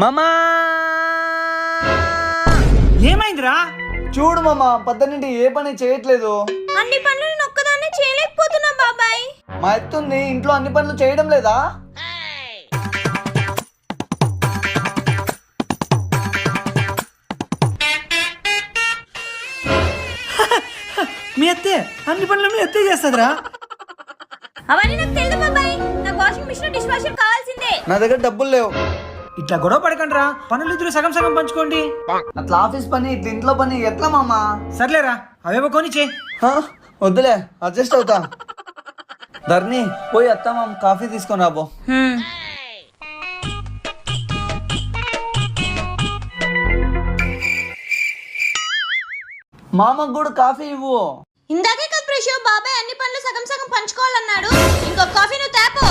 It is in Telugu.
మామా ఏమైందిరా? చూడు మామా, పద్దనింటి ఏ పని చేయట్లేదు. అన్ని పనులు నేను ఒక్కదాన్నే చేయలేకపోతున్నా బాబాయ్. మా ఎత్తుంది ఇంట్లో అన్ని పనులు చేయడం లేదా? మీ అత్తే అన్ని పనులు మీ అత్తే చేస్తుందిరా. అవన్నీ నాకు తెలియదు బాబాయ్. నాకు వాషింగ్ మిషన్ డిష్ వాషర్ కావాల్సిందే. నా దగ్గర డబ్బులు లేవు. ఇట్లా గొడవ పడకండి రా, పనులు ఇద్దరు సగం సగం పంచుకోండి. అట్లా ఆఫీస్ పని ఇట్లా ఇంట్లో పని ఎట్లా మామా? సర్లేరా, అవేవో కొనిచ్చే. వద్దులే, అడ్జస్ట్ అవుతా. ధర్ని పోయి అత్త మామ కాఫీ తీసుకొని రాబో. మామకు కూడా కాఫీ ఇవ్వు. ఇందాకే కదా ప్రశో బాబాయ్ అన్ని పనులు సగం సగం పంచుకోవాలన్నాడు. ఇంకో కాఫీ నువ్వు తాపో.